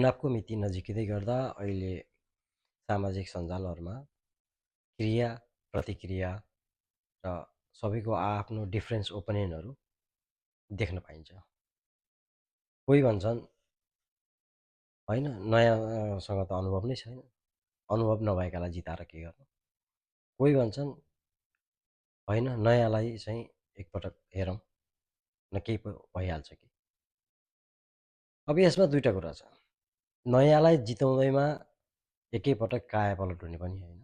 चुनावको मिति नजिकिँदै गर्दा अहिले सामाजिक सञ्जालहरूमा क्रिया, प्रतिक्रिया र सबैको आआफ्नो डिफ्रेन्स ओपिनियनहरू देख्न पाइन्छ। कोही भन्छन् होइन नयाँसँग त अनुभव नै छैन, अनुभव नभएकालाई जिताएर के गर्नु। कोही भन्छन् होइन नयाँलाई चाहिँ एकपटक हेरौँ न केही भइहाल्छ कि। अब यसमा दुईवटा कुरा छ। नयाँलाई जिताउँदैमा एकैपटक कायापलट हुने पनि होइन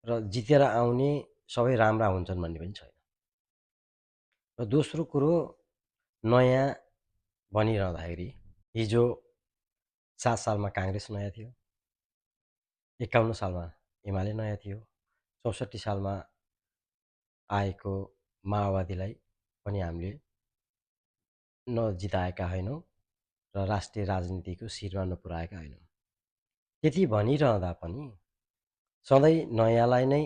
र जितेर आउने सबै राम्रा हुन्छन् भन्ने पनि छैन। र दोस्रो कुरो, नयाँ भनिरहँदाखेरि हिजो 7 सालमा काङ्ग्रेस नयाँ थियो, 51 सालमा एमाले नयाँ थियो, 64 सालमा आएको माओवादीलाई पनि हामीले नजिताएका होइनौँ र राष्ट्रिय राजनीतिको शिरमा नपुर्याएका होइनौँ। त्यति भनिरहँदा पनि सधैँ नयाँलाई नै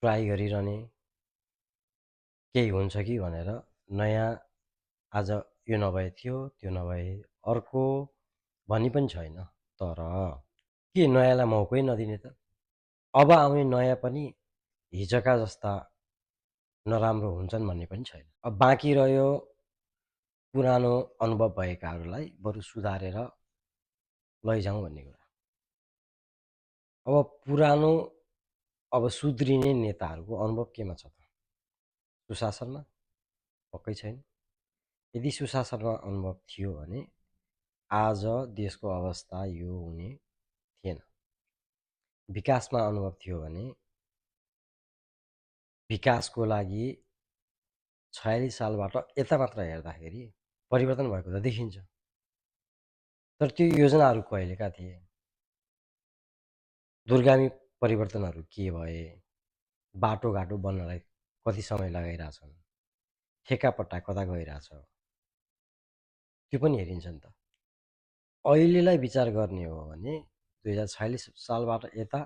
ट्राई गरिरहने, केही हुन्छ कि भनेर नयाँ आज यो नभए थियो, त्यो नभए अर्को भन्ने पनि छैन। तर के नयाँलाई मौकै नदिने त? अब आउने नयाँ पनि हिजोका जस्ता नराम्रो हुन्छन् भन्ने पनि छैन। अब बाँकी रह्यो पुरानो अनुभव भएकाहरूलाई बरु सुधारेर लैजाउँ भन्ने कुरा। अब पुरानो अब सुध्रिने नेताहरूको अनुभव केमा छ त? सुशासनमा? पक्कै छैन। यदि सुशासनमा अनुभव थियो भने आज देशको अवस्था यो हुने थिएन। विकासमा अनुभव थियो भने विकासको लागि 46 सालबाट यता मात्र हेर्दाखेरि परिवर्तन भएको त देखिन्छ। तर त्यो योजनाहरू कहिलेका थिए? दूरगामी परिवर्तनहरू के भए? बाटोघाटो बन्नलाई कति समय लगाइरहेछन्? ठेक्कापट्टा कता गइरहेछ? त्यो पनि हेरिन्छ नि त। अहिलेलाई विचार गर्ने हो भने 2046 सालबाट यता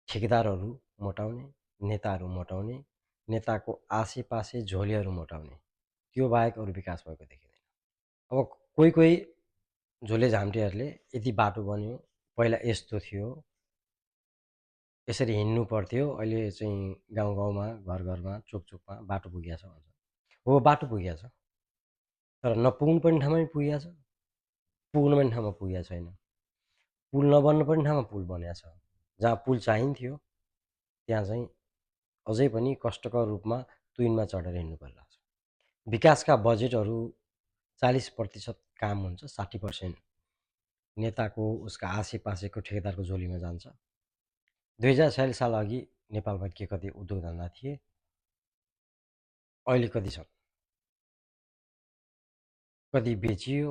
ठेकेदारहरू मोटाउने, नेताहरू मोटाउने, नेताको आसेपासे झोलीहरू मोटाउने, त्यो बाहेक अरू विकास भएको देखिँदैन। अब कोही कोही झोले झाम्टेहरूले यति बाटो बन्यो, पहिला यस्तो थियो, यसरी हिँड्नु पर्थ्यो, अहिले चाहिँ गाउँ गाउँमा, घर घरमा, चोक चोकमा बाटो पुगेको छ भन्छ। हो, बाटो पुगेको छ, तर नपुग्नु पर्ने ठाउँमा पनि पुगेको छ, पुग्नु पर्ने ठाउँमा पुगेको छैन। पुल नबन्नु पर्ने ठाउँमा पुल बनेको छ। जहाँ पुल चाहिन्थ्यो त्यहाँ चाहिँ अझै पनि कष्टकर रूपमा तुइनमा चढेर हिँड्नु परिरहेको छ। विकासका बजेटहरू 40% काम हुन्छ, 60% नेताको उसका आसेपासेको ठेकेदारको झोलीमा जान्छ। 2046 साल अघि नेपालमा के कति उद्योग धन्दा थिए, अहिले कति छन्, कति बेचियो,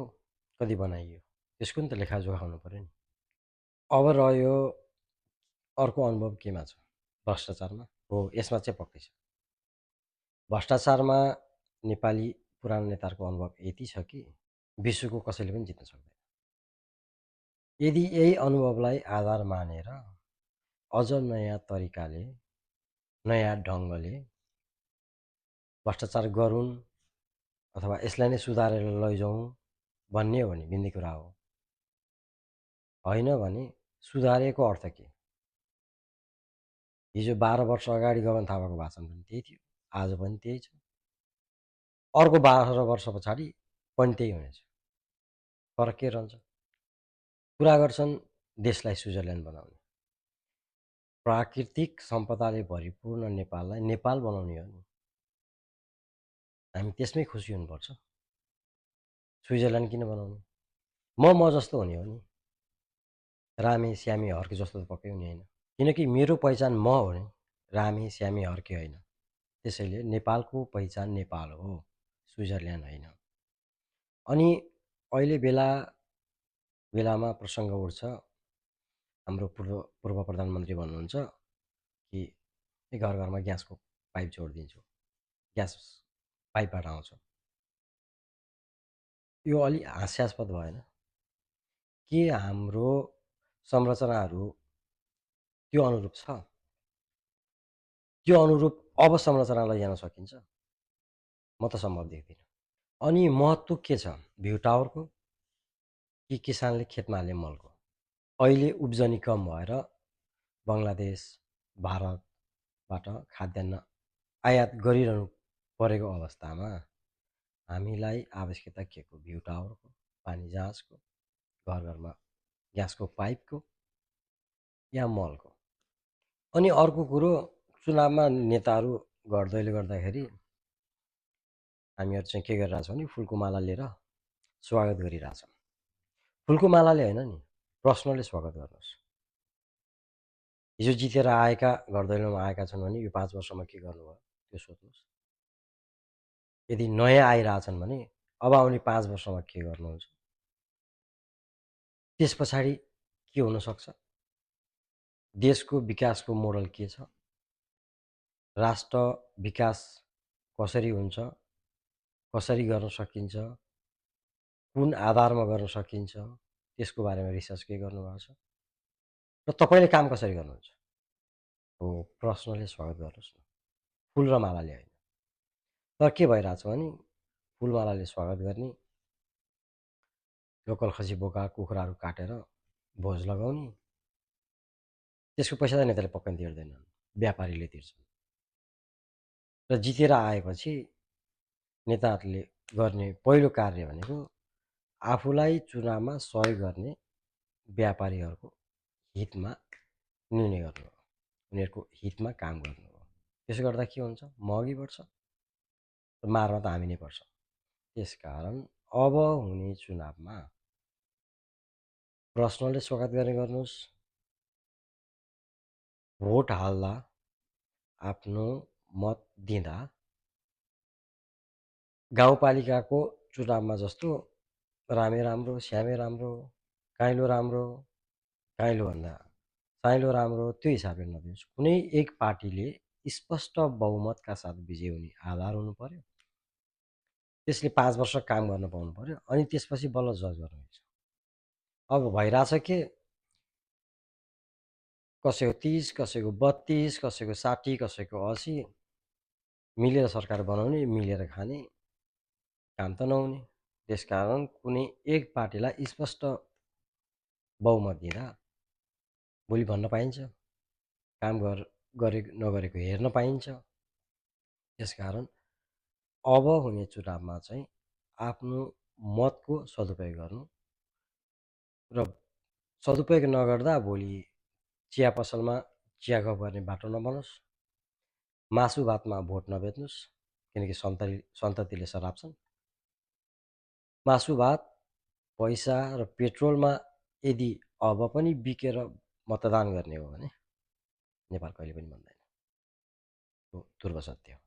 कति बनाइयो, त्यसको नि त लेखाजोखा हुनु पऱ्यो नि। अब रह्यो अर्को अनुभव केमा छ? भ्रष्टाचारमा। हो, यसमा चाहिँ पक्कै छ। भ्रष्टाचारमा नेपाली पुरानो नेताहरूको अनुभव यति छ कि विश्वको कसैले पनि जित्न सक्दैन। यदि यही अनुभवलाई आधार मानेर अझ नयाँ तरिकाले, नयाँ ढङ्गले भ्रष्टाचार गरून् अथवा यसलाई नै सुधारेर लैजाउँ भन्ने हो भने भिन्दै कुरा हो। होइन भने सुधारेको अर्थ के? हिजो 12 वर्ष अगाडि गगन थापाको भाषण पनि त्यही थियो, आज पनि त्यही छ, अर्को 12 वर्ष पछाडि पनि त्यही हुनेछ। फरक के रहन्छ? कुरा गर्छन् देशलाई स्विजरल्यान्ड बनाउने, प्राकृतिक सम्पदाले भरिपूर्ण नेपाललाई नेपाल बनाउने हो नि। हामी त्यसमै खुसी हुनुपर्छ। स्विजरल्यान्ड किन बनाउने? म जस्तो हुने हो नि, रामे श्यामे हर्के जस्तो त पक्कै हुने होइन। किनकि मेरो पहिचान म हो नि, रामे श्यामे हर्के होइन। त्यसैले नेपालको पहिचान नेपाल हो, स्विजरल्यान्ड होइन। अनि अहिले बेलामा प्रसङ्ग उठ्छ, हाम्रो पूर्व प्रधानमन्त्री भन्नुहुन्छ कि घर घरमा ग्यासको पाइप जोडिदिन्छु, ग्यास पाइपबाट आउँछ। यो अलि हास्यास्पद भएन? के हाम्रो संरचनाहरू त्यो अनुरूप छ? त्यो अनुरूप अब संरचनालाई जान सकिन्छ? म त सम्भव देख्दिनँ। अनि महत्त्व के छ भ्यू टावरको? कि किसानले खेतमा हाल्ने मलको? अहिले उब्जनी कम भएर बङ्गलादेश, भारतबाट खाद्यान्न आयात गरिरहनु परेको अवस्थामा हामीलाई आवश्यकता के को? भ्यू टावरको, पानी जहाजको, घर घरमा ग्यासको पाइपको या मलको? अनि अर्को कुरो, चुनावमा नेताहरू गर्दैले गर्दाखेरि हामीहरू चाहिँ के गरिरहेछौँ भने फुलको माला लिएर स्वागत गरिरहेछौँ। फुलको मालाले होइन नि, प्रश्नले स्वागत गर्नुहोस्। हिजो जितेर आएका घर दैलोमा आएका छन् भने यो 5 वर्षमा के गर्नुभयो त्यो सोध्नुहोस्। यदि नयाँ आइरहेछन् भने अब आउने 5 वर्षमा के गर्नुहुन्छ? त्यस पछाडि के हुनसक्छ? देशको विकासको मोडल के छ? राष्ट्र विकास कसरी हुन्छ? कसरी गर्न सकिन्छ? कुन आधारमा गर्न सकिन्छ? त्यसको बारेमा रिसर्च के गर्नुभएको छ? र तपाईँले काम कसरी गर्नुहुन्छ? हो, प्रश्नले स्वागत गर्नुहोस् न, फुल र मालाले होइन। तर के भइरहेछ भने फुलमालाले स्वागत गर्ने, लोकल खसी बोका कुखुराहरू काटेर भोज लगाउने, त्यसको पैसा त नेताले पक्कै तिर्दैनन्, व्यापारीले तिर्छन्। र जितेर आएपछि नेताहरूले गर्ने पहिलो कार्य भनेको आफूलाई चुनावमा सहयोग गर्ने व्यापारीहरूको हितमा निर्णय गर्नु हो, उनीहरूको हितमा काम गर्नु हो। त्यसो गर्दा के हुन्छ? महँगी बढ्छ र मारमा त हामी नै पर्छ। त्यसकारण अब हुने चुनावमा प्रश्नले स्वागत गर्ने गर्नुहोस्, भोट हाल्दा आफ्नो मत दिँदा गाउँपालिकाको चुनावमा जस्तो रामे राम्रो, श्यामे राम्रो, काइँलो राम्रो, काइँलोभन्दा साइँलो राम्रो त्यो हिसाबले नदिनुहोस्। कुनै एक पार्टीले स्पष्ट बहुमतका साथ विजय हुने आधार हुनु पर्यो, त्यसले 5 वर्ष काम गर्न पाउनु पर्यो, अनि त्यसपछि बल्ल जज गर्नु मिल्छ। अब भइरहेछ के, कसैको 30, कसैको 32, कसैको 60, कसैको 80, मिलेर सरकार बनाउने, मिलेर खाने, काम त नहुने। त्यसकारण कुनै एक पार्टीलाई स्पष्ट बहुमत दिँदा भोलि भन्न पाइन्छ, काम गरे नगरेको हेर्न पाइन्छ। त्यसकारण अब हुने चुनावमा चाहिँ आफ्नो मतको सदुपयोग गर्नु र सदुपयोग नगर्दा भोलि चिया पसलमा चिया गफ गर्ने बाटो नबनोस्, मासु भातमा भोट नबेच्नुहोस्, किनकि सन्ततिले सराप्छन्। मासु भात, पैसा र पेट्रोलमा यदि अब पनि बिकेर मतदान गर्ने हो भने नेपाल कहिले पनि बन्दैन। हो ध्रुव सत्य हो।